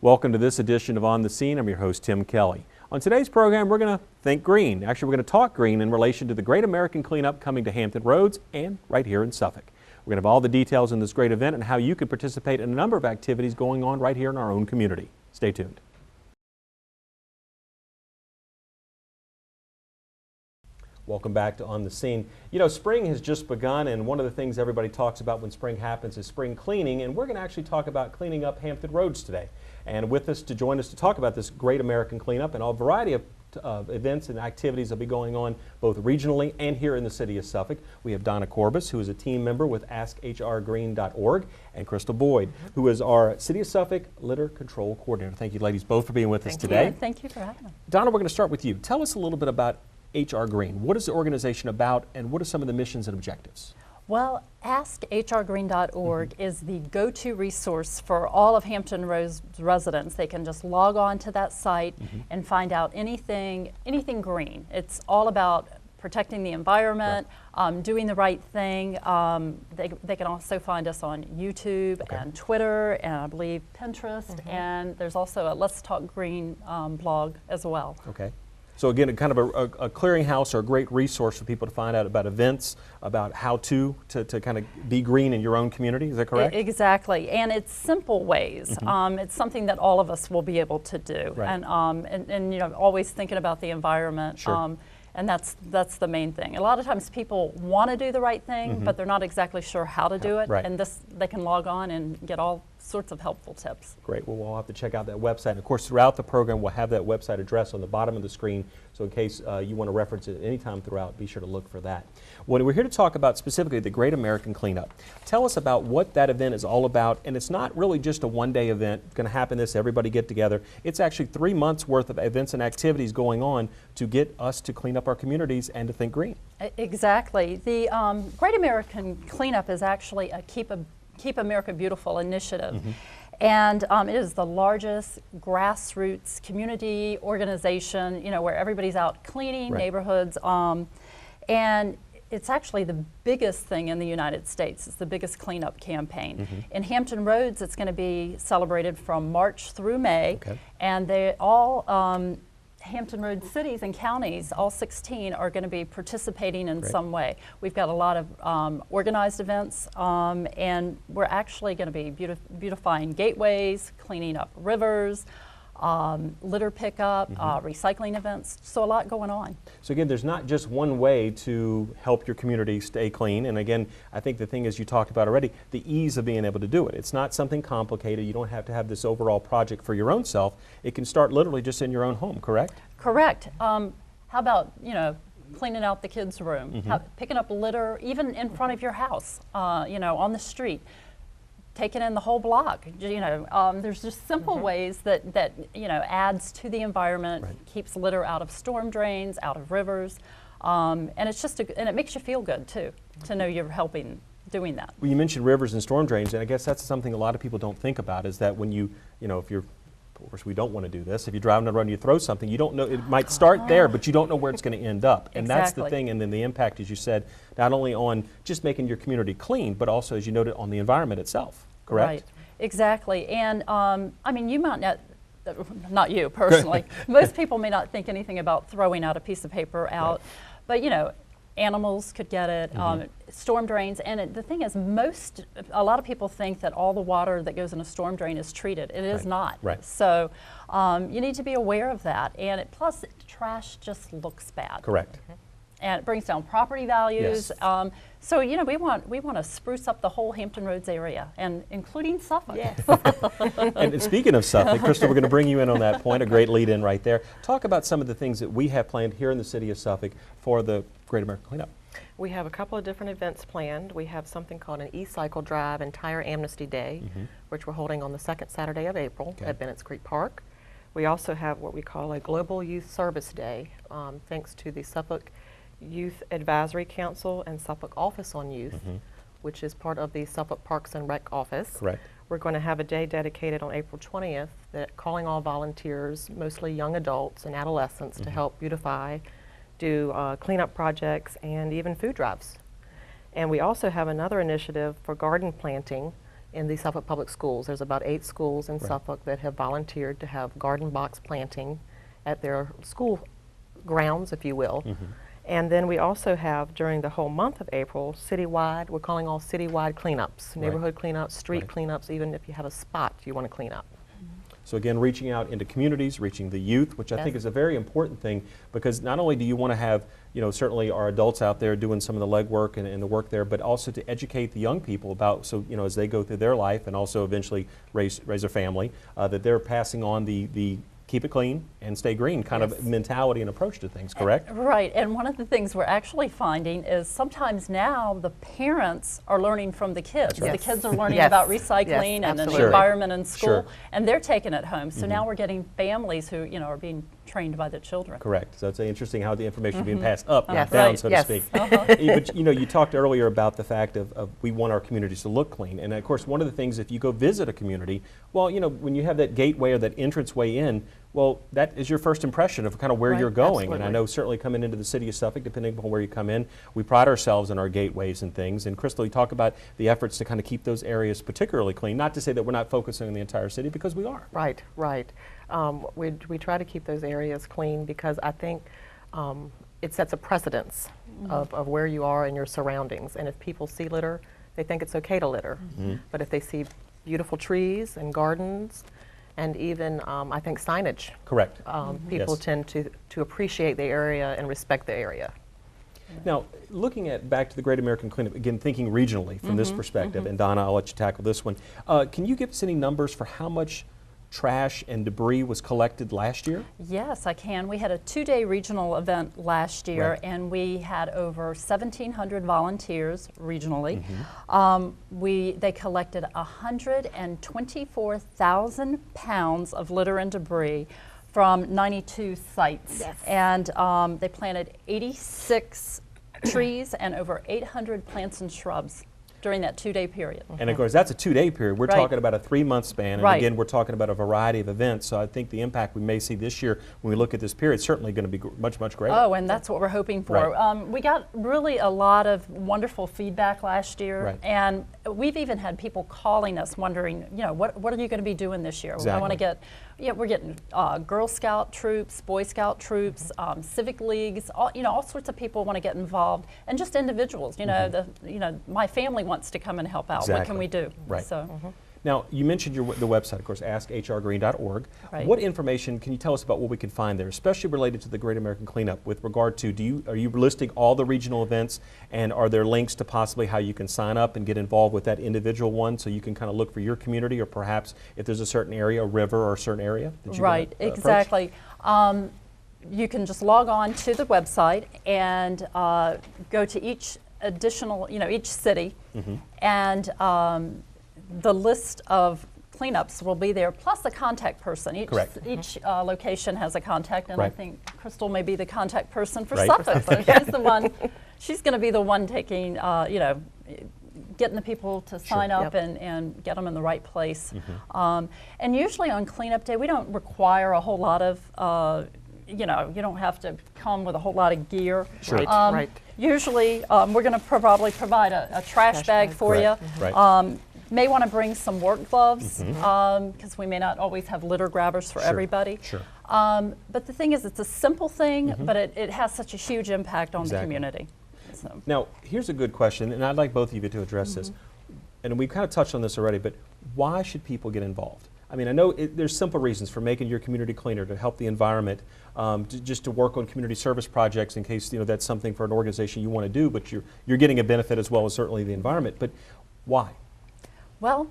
Welcome to this edition of On the Scene. I'm your host, Tim Kelly. On today's program, we're going to think green. Actually, we're going to talk green in relation to the Great American Cleanup coming to Hampton Roads and right here in Suffolk. We're going to have all the details in this great event and how you can participate in a number of activities going on right here in our own community. Stay tuned. Welcome back to On the Scene. You know, spring has just begun, and one of the things everybody talks about when spring happens is spring cleaning, and we're going to actually talk about cleaning up Hampton Roads today. And with us to join us to talk about this Great American Cleanup and a variety of events and activities that will be going on both regionally and here in the city of Suffolk, we have Donna Corbus, who is a team member with AskHRGreen.org, and Crystal Boyd, who is our City of Suffolk Litter Control Coordinator. Thank you, ladies, both for being with us today. Thank you for having us. Donna, we're going to start with you. Tell us a little bit about HR Green. What is the organization about, and what are some of the missions and objectives? Well, AskHRGreen.org is the go-to resource for all of Hampton Roads residents. They can just log on to that site and find out anything green. It's all about protecting the environment, doing the right thing. They can also find us on YouTube and Twitter, and I believe Pinterest, and there's also a Let's Talk Green blog as well. Okay. So again, kind of a clearinghouse or a great resource for people to find out about events, about how to kind of be green in your own community. Is that correct? Exactly, and it's simple ways. It's something that all of us will be able to do, and you know, always thinking about the environment. Sure. And that's the main thing. A lot of times people want to do the right thing, but they're not exactly sure how to do it. And they can log on and get all sorts of helpful tips. Great. Well, we'll have to check out that website. And of course, throughout the program, we'll have that website address on the bottom of the screen. So in case you want to reference it anytime throughout, be sure to look for that. Well, we're here to talk about specifically the Great American Cleanup. Tell us about what that event is all about. And it's not really just a one-day event. It's going to happen everybody get together. It's actually 3 months worth of events and activities going on to get us to clean up our communities and to think green. Exactly. The Great American Cleanup is actually a Keep America Beautiful initiative. And it is the largest grassroots community organization, you know, where everybody's out cleaning neighborhoods. And it's actually the biggest thing in the United States. It's the biggest cleanup campaign. In Hampton Roads, it's going to be celebrated from March through May. And they all, Hampton Roads cities and counties, all 16, are going to be participating in some way. We've got a lot of organized events, and we're actually going to be beautifying gateways, cleaning up rivers, litter pickup, recycling events, so a lot going on. So again, there's not just one way to help your community stay clean, and again, I think the thing is you talked about already, the ease of being able to do it. It's not something complicated. You don't have to have this overall project for your own self. It can start literally just in your own home, correct? Correct. How about, you know, cleaning out the kids' room, picking up litter even in front of your house, you know, on the street. Taking in the whole block, you know, there's just simple ways that you know, adds to the environment, keeps litter out of storm drains, out of rivers, and it's just and it makes you feel good too to know you're helping doing that. Well, you mentioned rivers and storm drains, and I guess that's something a lot of people don't think about, is that when you know, if you're, of course we don't want to do this, if you're driving around and you throw something, you don't know, it might start there, but you don't know where it's going to end up. And that's the thing, and then the impact, as you said, not only on just making your community clean, but also, as you noted, on the environment itself, correct? Right, exactly. And I mean, you might not you personally, most people may not think anything about throwing out a piece of paper out, but you know, animals could get it, storm drains, and the thing is, a lot of people think that all the water that goes in a storm drain is treated. It is not. So you need to be aware of that, and plus trash just looks bad. Correct. And it brings down property values. So you know, we want to spruce up the whole Hampton Roads area, and including Suffolk. And speaking of Suffolk, Crystal, we're going to bring you in on that point. A great lead-in right there. Talk about some of the things that we have planned here in the city of Suffolk for the Great American Cleanup. We have a couple of different events planned. We have something called an e-cycle drive and Tire Amnesty Day, which we're holding on the second Saturday of April at Bennett's Creek Park. We also have what we call a Global Youth Service Day, thanks to the Suffolk Youth Advisory Council and Suffolk Office on Youth, which is part of the Suffolk Parks and Rec Office. We're going to have a day dedicated on April 20th that calling all volunteers, mostly young adults and adolescents, to help beautify, do cleanup projects, and even food drives. And we also have another initiative for garden planting in the Suffolk Public Schools. There's about 8 schools in Suffolk that have volunteered to have garden box planting at their school grounds, if you will. And then we also have, during the whole month of April, citywide, we're calling all citywide cleanups, neighborhood cleanups, street cleanups, even if you have a spot you want to clean up. So again, reaching out into communities, reaching the youth, which I think is a very important thing, because not only do you want to have, certainly our adults out there doing some of the legwork and the work there, but also to educate the young people about, so as they go through their life and also eventually raise their family, that they're passing on the keep it clean and stay green kind of mentality and approach to things, correct? Right, and one of the things we're actually finding is sometimes now the parents are learning from the kids. The kids are learning about recycling and the environment in school, and they're taking it home. So now we're getting families who, are being trained by the children. Correct. So it's interesting how the information is being passed up, not down, so to speak. But you talked earlier about the fact of we want our communities to look clean, and of course one of the things, if you go visit a community, well, when you have that gateway or that entranceway in, well, that is your first impression of kind of where you're going. And I know certainly coming into the city of Suffolk, depending upon where you come in, we pride ourselves in our gateways and things. And Crystal, you talk about the efforts to kind of keep those areas particularly clean, not to say that we're not focusing on the entire city, because we are. Right. We try to keep those areas clean because I think it sets a precedence of where you are in your surroundings. And if people see litter, they think it's okay to litter. But if they see beautiful trees and gardens, and even, I think, signage. Correct. People tend to appreciate the area and respect the area. Now, looking back to the Great American Cleanup, again, thinking regionally from this perspective, and Donna, I'll let you tackle this one. Can you give us any numbers for how much trash and debris was collected last year? Yes, I can. We had a 2-day regional event last year, and we had over 1,700 volunteers regionally. They collected 124,000 pounds of litter and debris from 92 sites. And they planted 86 trees and over 800 plants and shrubs during that 2-day period. And of course, that's a 2-day period. We're talking about a 3-month span, and again, we're talking about a variety of events. So I think the impact we may see this year when we look at this period is certainly going to be much, much greater. Oh, and that's what we're hoping for. We got really a lot of wonderful feedback last year, and we've even had people calling us wondering, what are you going to be doing this year? I want to get, we're getting Girl Scout troops, Boy Scout troops, civic leagues, all sorts of people want to get involved, and just individuals. My family wants to come and help out. What can we do? So. Now, you mentioned the website, of course, askhrgreen.org. What information can you tell us about what we can find there, especially related to the Great American Cleanup with regard to, are you listing all the regional events, and are there links to possibly how you can sign up and get involved with that individual one so you can kind of look for your community, or perhaps if there's a certain area, a river or a certain area that you exactly. You can just log on to the website and go to each additional, each city, and the list of cleanups will be there, plus a contact person. Each location has a contact, and I think Crystal may be the contact person for Suffolk. So she's the one. She's going to be the one taking, getting the people to sign up and get them in the right place. And usually on cleanup day, we don't require a whole lot of. You don't have to come with a whole lot of gear. Usually, we're going to probably provide a trash bag for you. May want to bring some work gloves because we may not always have litter grabbers for everybody. But the thing is, it's a simple thing, but it has such a huge impact on the community. So. Now, here's a good question, and I'd like both of you to address this. And we've kind of touched on this already, but why should people get involved? I mean, I know there's simple reasons for making your community cleaner, to help the environment, just to work on community service projects in case that's something for an organization you want to do, but you're getting a benefit as well as certainly the environment. But why? Well,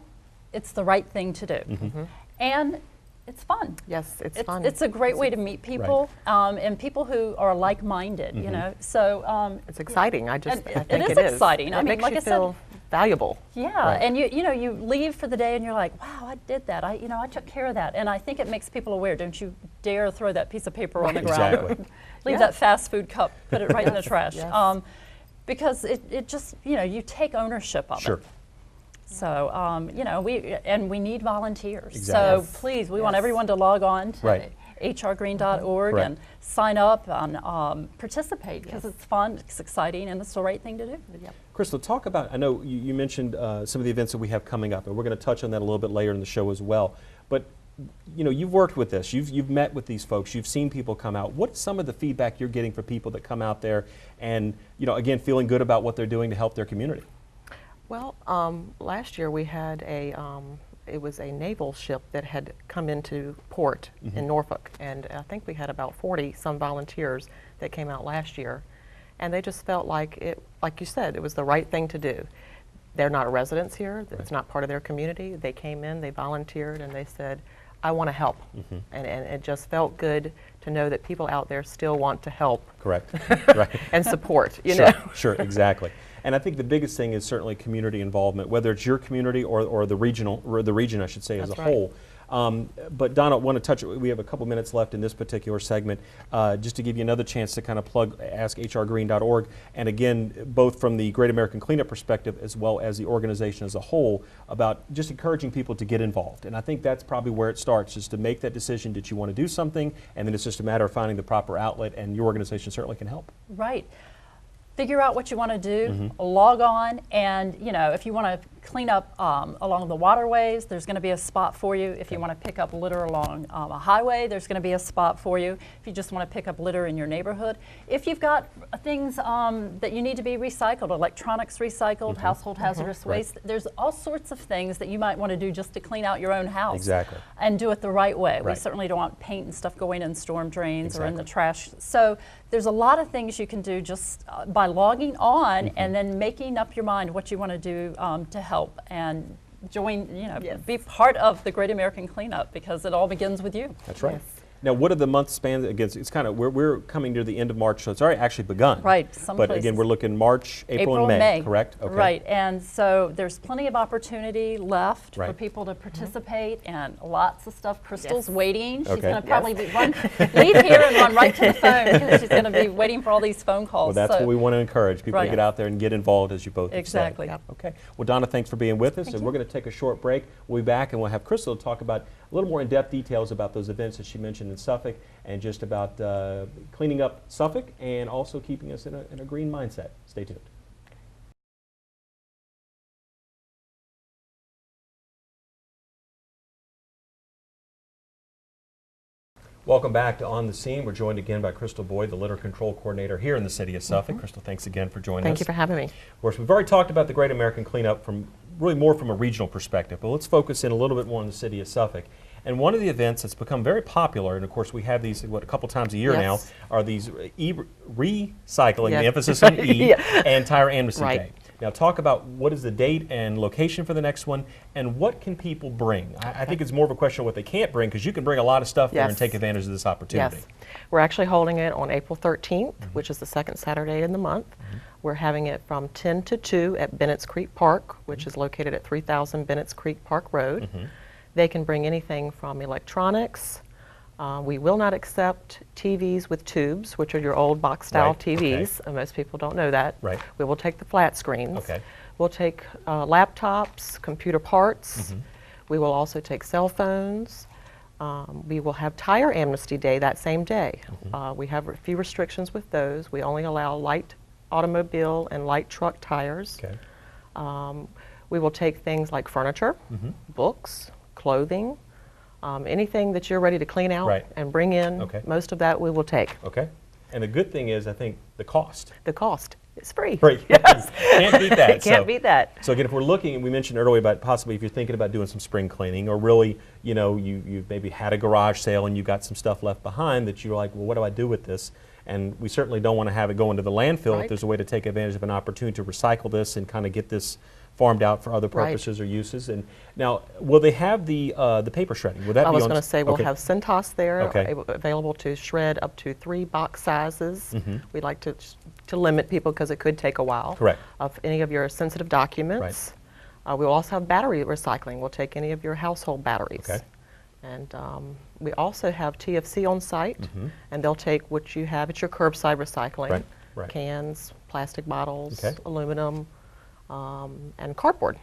it's the right thing to do, and it's fun. Yes, it's fun. It's a great way to meet people, and people who are like-minded. So it's exciting. I think it is exciting. I mean, like I said, valuable. Yeah, and you leave for the day and you're like, wow, I did that. I took care of that, and I think it makes people aware. Don't you dare throw that piece of paper on the ground. Leave that fast food cup. Put it right in the trash. Because it just you take ownership of it. So we need volunteers. So please, we want everyone to log on to hrgreen.org and sign up and participate, because it's fun, it's exciting, and it's the right thing to do. Yep. Crystal, talk about, I know you mentioned some of the events that we have coming up, and we're going to touch on that a little bit later in the show as well. But you know, you've worked with this, you've met with these folks, you've seen people come out. What's some of the feedback you're getting from people that come out there and, you know, again, feeling good about what they're doing to help their community? Well, last year we had it was a naval ship that had come into port in Norfolk, and I think we had about 40-some volunteers that came out last year, and they just felt like like you said, it was the right thing to do. They're not residents here, it's not part of their community. They came in, they volunteered, and they said, I want to help. And it just felt good to know that people out there still want to help. Correct. Right. And support, you Sure, know. Sure, exactly. And I think the biggest thing is certainly community involvement, whether it's your community or the region, I should say, as a whole. But Donna, I want to touch, we have a couple minutes left in this particular segment, just to give you another chance to kind of plug askhrgreen.org, and again, both from the Great American Cleanup perspective as well as the organization as a whole, about just encouraging people to get involved. And I think that's probably where it starts, is to make that decision that you want to do something, and then it's just a matter of finding the proper outlet, and your organization certainly can help. Right. Figure out what you want to do, log on, and you know, if you want to clean up along the waterways, there's going to be a spot for you. If you want to pick up litter along a highway, there's going to be a spot for you. If you just want to pick up litter in your neighborhood. If you've got things that you need to be recycled, electronics recycled, household hazardous waste, there's all sorts of things that you might want to do just to clean out your own house. Exactly. And do it the right way. Right. We certainly don't want paint and stuff going in storm drains or in the trash. So there's a lot of things you can do just by logging on and then making up your mind what you want to do to help and join, you know, be part of the Great American Cleanup, because it all begins with you. That's right. Now, what are the month spans? Again, it's kind of, we're coming near the end of March, so it's already actually begun. Right. But again, we're looking March, April and May, correct? Okay. Right, and so there's plenty of opportunity left for people to participate, and lots of stuff. Crystal's waiting. She's going to probably leave here and run right to the phone, because she's going to be waiting for all these phone calls. Well, that's what we want to encourage, people to get out there and get involved, as you both have said. Exactly. Okay. Well, Donna, thanks for being with us, and we're going to take a short break. We'll be back, and we'll have Crystal talk about a little more in-depth details about those events that she mentioned in Suffolk, and just about cleaning up Suffolk and also keeping us in a green mindset. Stay tuned. Welcome back to On the Scene. We're joined again by Crystal Boyd, the Litter Control Coordinator here in the city of Suffolk. Crystal, thanks again for joining us. Thank you for having me. Of course, we've already talked about the Great American Cleanup from really more from a regional perspective, but let's focus in a little bit more on the city of Suffolk. And one of the events that's become very popular, and of course we have these, a couple times a year now, are these recycling, the emphasis on E, and Tire Amnesty Day. Now talk about what is the date and location for the next one, and what can people bring? I think it's more of a question of what they can't bring, because you can bring a lot of stuff there and take advantage of this opportunity. Yes. We're actually holding it on April 13th, which is the second Saturday in the month. We're having it from 10 to 2 at Bennett's Creek Park, which is located at 3000 Bennett's Creek Park Road. They can bring anything from electronics. We will not accept TVs with tubes, which are your old box-style TVs. Most people don't know that. We will take the flat screens. We'll take laptops, computer parts. We will also take cell phones. We will have Tire Amnesty Day that same day. We have a few restrictions with those. We only allow light automobile and light truck tires. We will take things like furniture, books, clothing, anything that you're ready to clean out and bring in. Most of that we will take. And the good thing is, I think, the cost. The cost is free. Yes. Can't beat that. Can't beat that. So again, if we're looking, and we mentioned earlier about possibly if you're thinking about doing some spring cleaning, or really, you know, you maybe had a garage sale and you got some stuff left behind that you're like, well, what do I do with this? And we certainly don't want to have it go into the landfill. If there's a way to take advantage of an opportunity to recycle this and kind of get this farmed out for other purposes or uses. And now, will they have the paper shredding? Will that I be was going to say we'll have Centos there available to shred up to 3 box sizes. We like to limit people because it could take a while. Of any of your sensitive documents. We will also have battery recycling. We'll take any of your household batteries. And we also have TFC on site, and they'll take what you have at your curbside recycling, cans, plastic bottles, aluminum, and cardboard.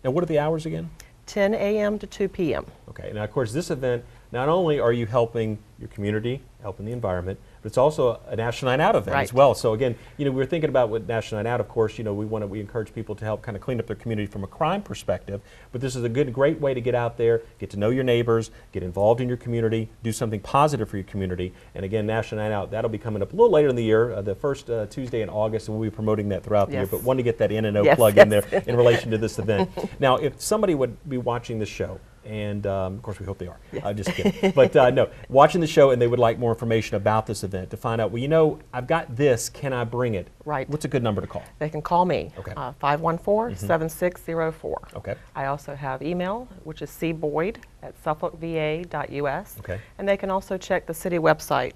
Now what are the hours again? 10 a.m. to 2 p.m. Now of course this event, not only are you helping your community, helping the environment, but it's also a National Night Out event Right. as well. So again, you know, we're thinking about with National Night Out, of course, you know, we encourage people to help kind of clean up their community from a crime perspective, but this is a great way to get out there, get to know your neighbors, get involved in your community, do something positive for your community. And again, National Night Out, that'll be coming up a little later in the year, the first Tuesday in August, and we'll be promoting that throughout the year, Yes. but wanted to get that in and out Yes, plug yes. in there in relation to this event. Now, if somebody would be watching this show, and of course we hope they are, just kidding, but no, watching the show and they would like more information about this event to find out, well, you know, I've got this, can I bring it? Right. What's a good number to call? They can call me, Okay. 514-7604. Okay. I also have email, which is cboyd@suffolkva.us. Okay. And they can also check the city website.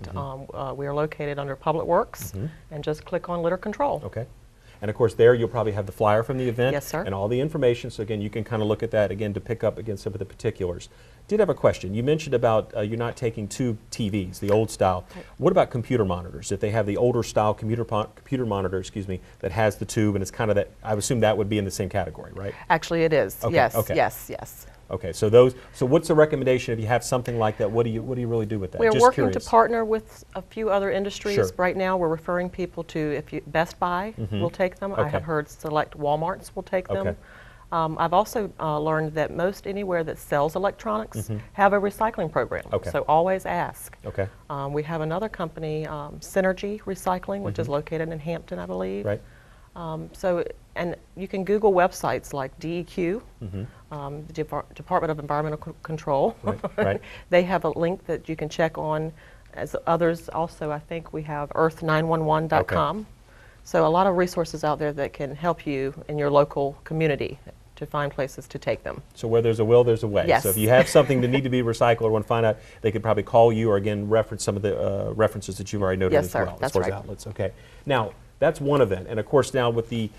We are located under Public Works, and just click on litter control. Okay. And of course there you'll probably have the flyer from the event. Yes, sir. And all the information, so again you can kind of look at that again to pick up against some of the particulars. Did have a question. You mentioned about you're not taking tube TVs, the old style. Right. What about computer monitors? If they have the older style computer monitor, excuse me, that has the tube and it's kind of that, I would assume that would be in the same category, right? Actually, it is. Okay, Yes, okay. yes, yes. Okay, so what's the recommendation if you have something like that? What do you really do with that? We're Just working curious. to partner with a few other industries. Sure. Right now, we're referring people to Best Buy will take them. I Okay. have heard select Walmarts will take them. Okay. I've also learned that most anywhere that sells electronics have a recycling program. Okay. So always ask. Okay, We have another company, Synergy Recycling, which is located in Hampton, I believe. right. And you can Google websites like DEQ, the Department of Environmental Control. Right, right. They have a link that you can check on. As others also, I think we have earth911.com. So a lot of resources out there that can help you in your local community to find places to take them. So where there's a will, there's a way. Yes. So if you have something that need to be recycled or want to find out, they could probably call you or again reference some of the references that you've already noted Yes, as sir. well. That's as far as right. outlets. Okay. Now that's one event, and of course now with the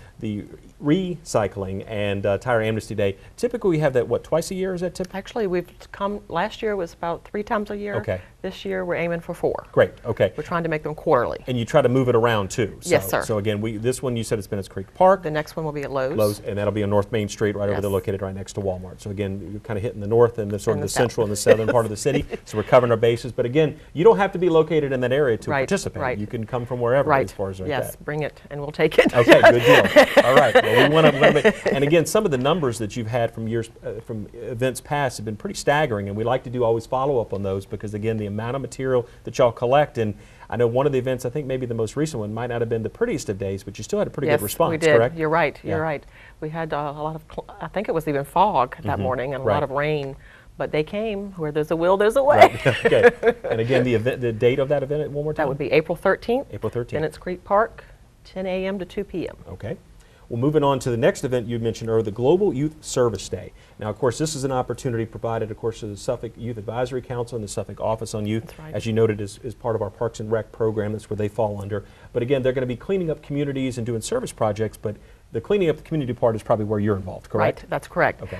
recycling and Tire Amnesty Day, typically we have that twice a year? Is that typical? Actually, we've come, last year was about 3 times a year. Okay. This year we're aiming for 4. Great. Okay. We're trying to make them quarterly. And you try to move it around too. So, Yes, sir. So again, this one you said it's Bennett's Creek Park. The next one will be at Lowe's. Lowe's, and that'll be on North Main Street, right over there, Yes. located right next to Walmart. So again, you're kind of hitting the north and the sort of And the the south. central and the southern part of the city. So we're covering our bases. But again, you don't have to be located in that area to Right, participate. right. You can come from wherever Right. as far as like yes, that. bring it, and we'll take it. Okay, good deal. All right. Well, we want to, and again, some of the numbers that you've had from years, from events past have been pretty staggering, and we like to do always follow up on those because again, the amount of material that y'all collect, and I know one of the events, I think maybe the most recent one, might not have been the prettiest of days, but you still had a pretty Yes, good response, we did. correct? You're right. Yeah. You're right. We had a lot of, I think it was even fog that morning and a Right. lot of rain, but they came. Where there's a will, there's a way. Right. Okay. And again, the date of that event one more time? That would be April 13th. April 13th. Bennett's Creek Park, 10 a.m. to 2 p.m. Okay. Well, moving on to the next event you mentioned earlier, the Global Youth Service Day. Now, of course, this is an opportunity provided, of course, to the Suffolk Youth Advisory Council and the Suffolk Office on Youth. That's right. As you noted, is part of our Parks and Rec program. That's where they fall under. But again, they're going to be cleaning up communities and doing service projects, but the cleaning up the community part is probably where you're involved, correct? Right, that's correct. Okay.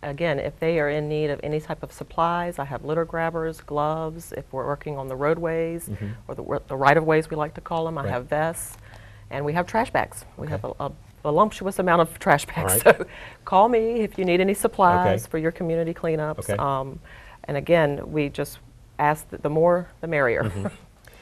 Again, if they are in need of any type of supplies, I have litter grabbers, gloves. If we're working on the roadways or the right-of-ways, we like to call them, I Right. have vests. And we have trash bags. We Okay. have a voluptuous amount of trash bags. right. So call me if you need any supplies Okay. for your community cleanups. Okay. And again, we just ask that the more, the merrier.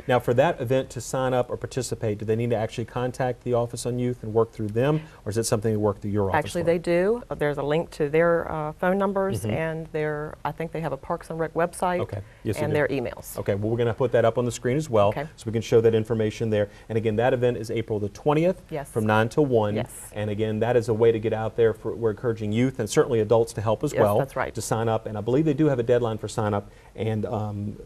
Now, for that event to sign up or participate, do they need to actually contact the Office on Youth and work through them, or is it something that work through your office? Actually, for? they do. There's a link to their phone numbers and their, I think they have a Parks and Rec website Okay. Yes, they and do. their emails. Okay, well, we're going to put that up on the screen as well, Okay. so we can show that information there. And again, that event is April the 20th Yes. from 9 to 1. Yes. And again, that is a way to get out there. We're encouraging youth and certainly adults to help as Yes, well. that's right. To sign up. And I believe they do have a deadline for sign up. And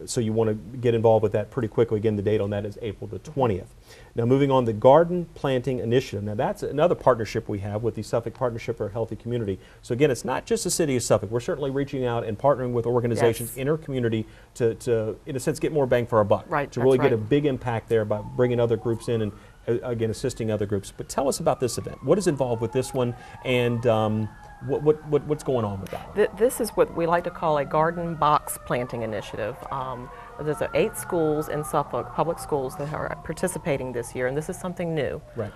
so you want to get involved with that pretty quickly. Again, the date on that is April the 20th. Now, moving on, the Garden Planting Initiative. Now, that's another partnership we have with the Suffolk Partnership for a Healthy Community. So again, it's not just the city of Suffolk. We're certainly reaching out and partnering with organizations Yes. in our community to, in a sense, get more bang for our buck. Right, To that's really get a right. big impact there by bringing other groups in and, again, assisting other groups. But tell us about this event. What is involved with this one, and what's going on with that one? This is what we like to call a garden box planting initiative. There's 8 schools in Suffolk, public schools, that are participating this year, and this is something new. Right.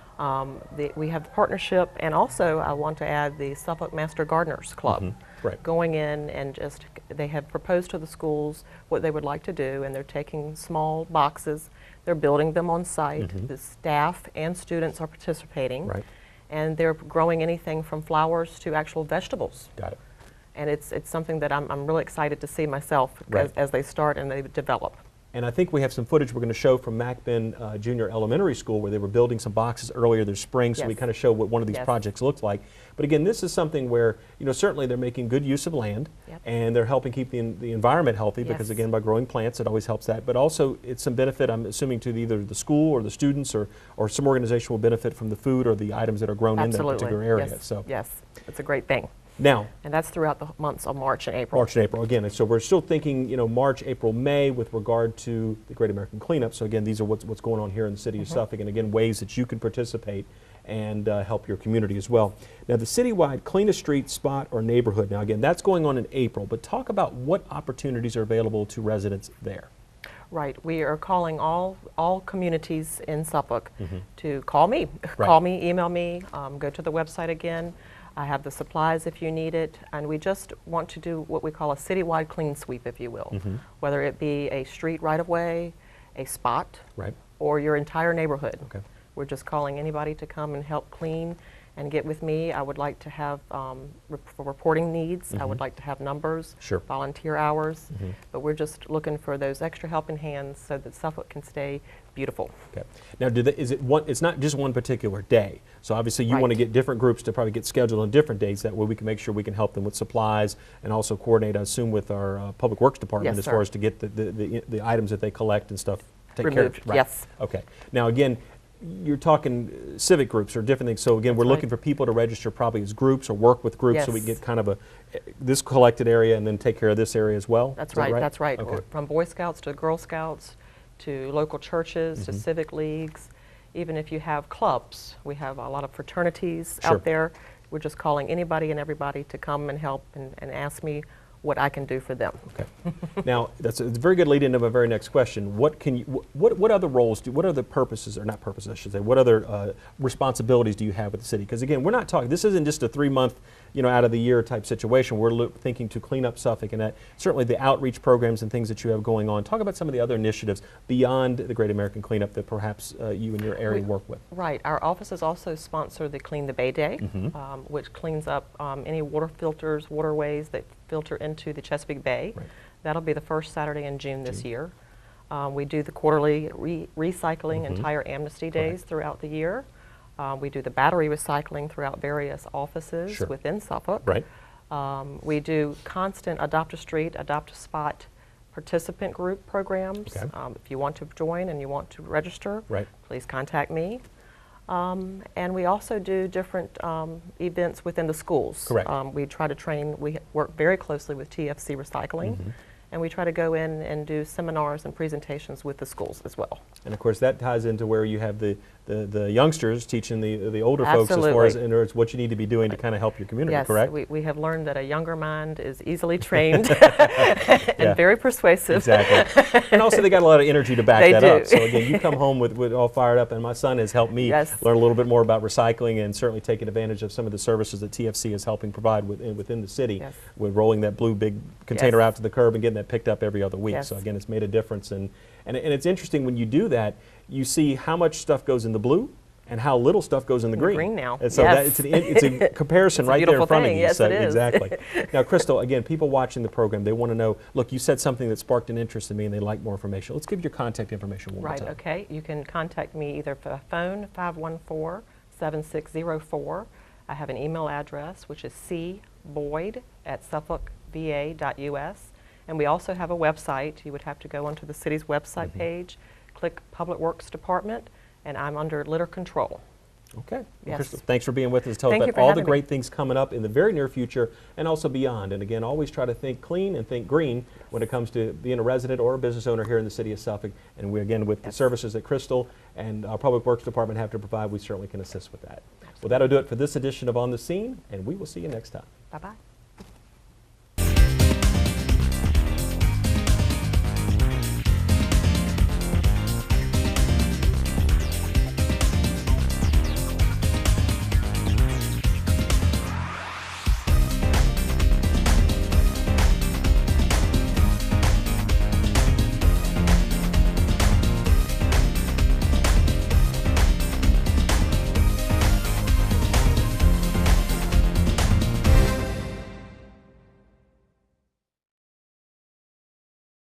We have the partnership, and also I want to add the Suffolk Master Gardeners Club. Right. going in and just, they have proposed to the schools what they would like to do, and they're taking small boxes, they're building them on site. The staff and students are participating. Right. And they're growing anything from flowers to actual vegetables. Got it. And it's something that I'm really excited to see myself Right. as they start and they develop. And I think we have some footage we're going to show from MacBen Junior Elementary School where they were building some boxes earlier this spring, so we Yes. kind of show what one of these Yes. projects looks like. But again, this is something where, certainly they're making good use of land, Yep. and they're helping keep the environment healthy, because Yes. again, by growing plants, it always helps that. But also, it's some benefit, I'm assuming, to either the school or the students, or some organization will benefit from the food or the items that are grown in that Absolutely. particular area. Yes. So Yes, it's a great thing. now, And that's throughout the months of March and April. March and April again, and so we're still thinking, March, April, May with regard to the Great American Cleanup. So again, these are what's going on here in the city of Suffolk, and again, ways that you can participate and help your community as well. Now, the citywide Clean a Street, Spot, or Neighborhood. Now, again, that's going on in April, but talk about what opportunities are available to residents there. Right. We are calling all communities in Suffolk to call me. Right. Call me, email me, go to the website again. I have the supplies if you need it. And we just want to do what we call a citywide clean sweep, if you will. Whether it be a street right-of-way, a spot, Right. or your entire neighborhood. Okay. We're just calling anybody to come and help clean and get with me. I would like to have, for reporting needs, I would like to have numbers, Sure. volunteer hours, but we're just looking for those extra helping hands so that Suffolk can stay beautiful. Okay. Now, is it one? It's not just one particular day. So obviously, you want to Right. get different groups to probably get scheduled on different days. That way, we can make sure we can help them with supplies and also coordinate, I assume, with our Public Works Department Yes, as sir. far as to get the items that they collect and stuff taken care of. Removed, Right. yes. Okay. Now, again, you're talking civic groups or different things. So again, we're That's looking right. for people to register probably as groups or work with groups, so we Yes. get kind of this collected area and then take care of this area as well. That's Is that right, that's right. Okay. From Boy Scouts to Girl Scouts to local churches to civic leagues. Even if you have clubs, we have a lot of fraternities Sure. out there. We're just calling anybody and everybody to come and help and ask me what I can do for them. Okay. Now, it's a very good lead into my very next question. What can you, what other roles what other purposes, or not purposes, I should say, what other responsibilities do you have with the city? Because again, we're not talking, this isn't just a 3-month, out of the year type situation. We're thinking to clean up Suffolk, and that certainly the outreach programs and things that you have going on. Talk about some of the other initiatives beyond the Great American Cleanup that perhaps you and your area work with. Right. Our offices also sponsor the Clean the Bay Day, which cleans up any water filters, waterways that filter into the Chesapeake Bay. Right. That'll be the first Saturday in June this year. We do the quarterly recycling and tire amnesty days throughout the year. We do the battery recycling throughout various offices Sure. within Suffolk. Right. We do constant Adopt a Street, Adopt a Spot participant group programs. Okay. If you want to join and you want to register, Right. please contact me. And we also do different events within the schools. Correct. We try to train, we work very closely with TFC Recycling, and we try to go in and do seminars and presentations with the schools as well. And of course, that ties into where you have the youngsters teaching the older folks as far as Absolutely. in other words, what you need to be doing to kind of help your community, Yes, correct? we have learned that a younger mind is easily trained and Yeah. very persuasive. Exactly. And also they got a lot of energy to back They that do. up. So again, you come home with all fired up, and my son has helped me Yes. learn a little bit more about recycling and certainly taking advantage of some of the services that TFC is helping provide within the city Yes. with rolling that blue big container Yes. out to the curb and getting that picked up every other week. Yes. So again, it's made a difference. And it's interesting when you do that, you see how much stuff goes in the blue and how little stuff goes in the green. Green now. And so Yes. it's a comparison It's a right there in beautiful front of thing. you. Yes, So it is. Exactly. Now, Crystal, again, people watching the program, they want to know, look, you said something that sparked an interest in me and they like more information. Let's give your contact information one more Right, time. okay. You can contact me either by phone, 514-7604. I have an email address, which is cboyd@suffolkva.us. And we also have a website. You would have to go onto the city's website page, click Public Works Department, and I'm under litter control. Okay. Well, Yes. Crystal, thanks for being with us. Tell us Thank you about for all the having me. great things coming up in the very near future and also beyond. And again, always try to think clean and think green when it comes to being a resident or a business owner here in the city of Suffolk. And we, again, with the Yes. services that Crystal and our Public Works Department have to provide, we certainly can assist with that. Well, that'll do it for this edition of On the Scene, and we will see you next time. Bye-bye.